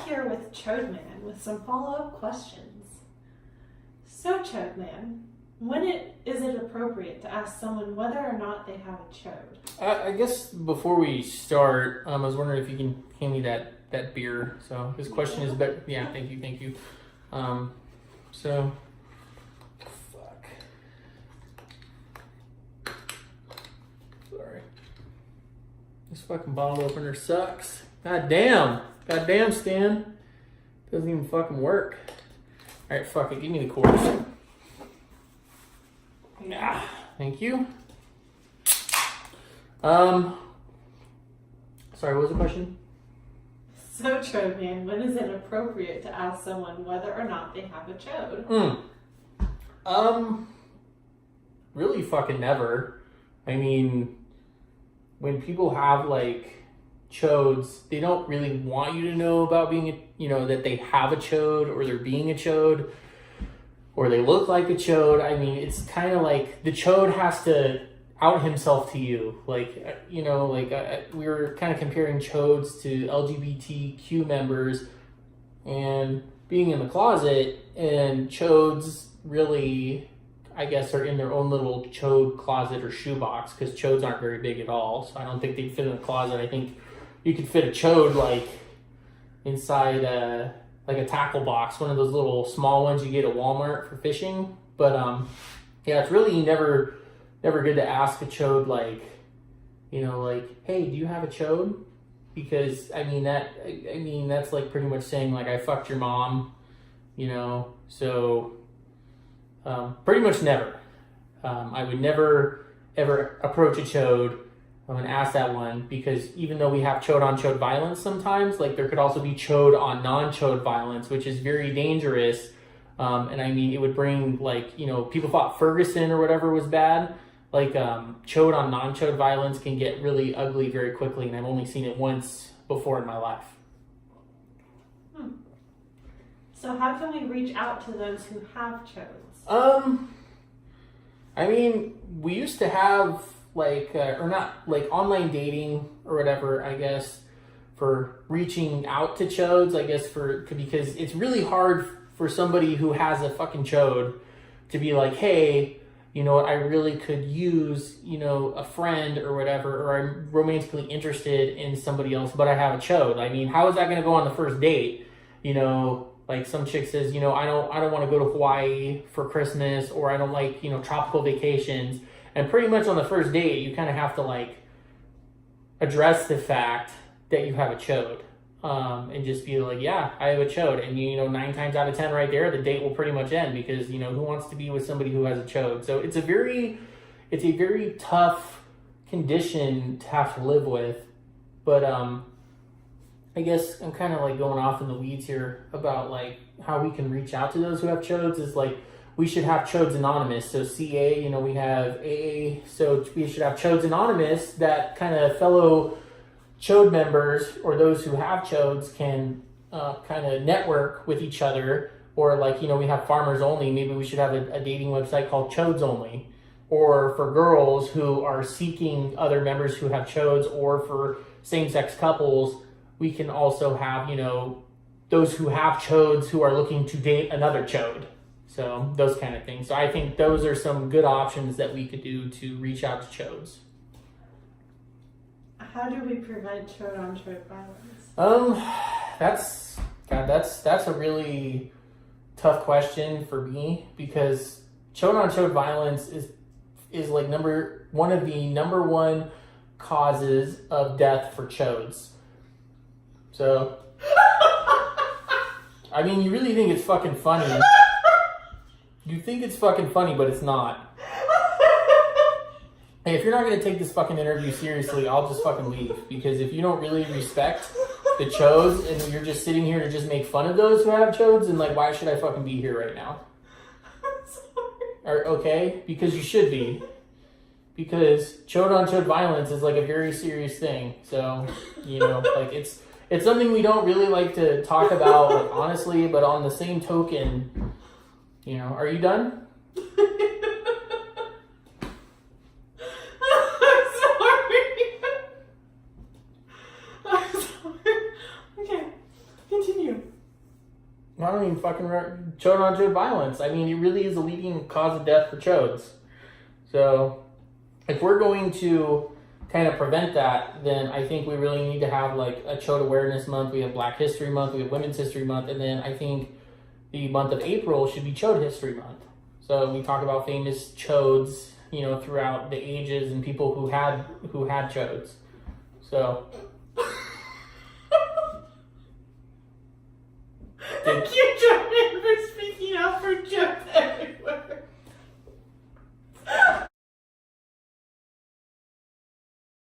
here with Chode Man with some follow-up questions. So, Chode Man, is it appropriate to ask someone whether or not they have a chode? I guess before we start, I was wondering if you can hand me that beer. So this question is better. Yeah, thank you. So, fuck. Sorry. This fucking bottle opener sucks. God damn, Stan. Doesn't even fucking work. All right, fuck it. Give me the corks. Yeah, thank you. Sorry, what was the question? So, Chode Man, when is it appropriate to ask someone whether or not they have a chode? Really fucking never. I mean, when people have like chodes, they don't really want you to know about being that they have a chode or they're being a chode or they look like a chode. I mean, it's kind of like the chode has to out himself to you. Like, we were kind of comparing chodes to LGBTQ members and being in the closet, and chodes really, I guess, are in their own little chode closet or shoebox because chodes aren't very big at all. So I don't think they'd fit in a closet. I think you could fit a chode like inside like a tackle box, one of those little small ones you get at Walmart for fishing. But yeah, it's really never good to ask a chode like, hey, do you have a chode? Because that's like pretty much saying like I fucked your mom, so pretty much never. I would never ever approach a chode and ask that one, because even though we have chode on chode violence sometimes, like there could also be chode on non-chode violence, which is very dangerous. And I mean, it would bring like, people thought Ferguson or whatever was bad. Like chode on non-chode violence can get really ugly very quickly, and I've only seen it once before in my life. So how can we reach out to those who have chodes? I mean, we used to have or not like online dating or whatever, I guess, for reaching out to chodes, I guess, because it's really hard for somebody who has a fucking chode to be like, hey, you know what, I really could use, a friend or whatever, or I'm romantically interested in somebody else, but I have a chode. I mean, how is that going to go on the first date? Like some chick says, I don't want to go to Hawaii for Christmas, or I don't like, tropical vacations. And pretty much on the first date, you kind of have to like address the fact that you have a chode, and just be like, yeah, I have a chode. And 9 times out of 10 right there, the date will pretty much end, because who wants to be with somebody who has a chode? So it's a very tough condition to have to live with. But I guess I'm kind of like going off in the weeds here about like how we can reach out to those who have chodes. Is like, we should have Chodes Anonymous. So CA, we have AA. So we should have Chodes Anonymous, that kind of fellow chode members or those who have chodes can kind of network with each other. Or like, we have Farmers Only. Maybe we should have a dating website called Chodes Only. Or for girls who are seeking other members who have chodes, or for same-sex couples, we can also have, those who have chodes who are looking to date another chode. So those kind of things. So I think those are some good options that we could do to reach out to chodes. How do we prevent chode on chode violence? That's a really tough question for me, because chode on chode violence is like one of the number one causes of death for chodes. So I mean, you really think it's fucking funny. You think it's fucking funny, but it's not. Hey, if you're not going to take this fucking interview seriously, I'll just fucking leave. Because if you don't really respect the chodes, and you're just sitting here to just make fun of those who have chodes, and like, why should I fucking be here right now? I'm sorry. Okay? Because you should be. Because chode on chode violence is like a very serious thing. So, like it's something we don't really like to talk about, like, honestly, but on the same token, are you done? I'm sorry. Okay, continue. I don't even fucking chode on chode violence. I mean, it really is a leading cause of death for chodes. So, if we're going to kind of prevent that, then I think we really need to have like a Chode Awareness Month. We have Black History Month, we have Women's History Month, and then I think the month of April should be Chode History Month. So we talk about famous chodes, you know, throughout the ages and people who had chodes. So. Thank you, Jordan.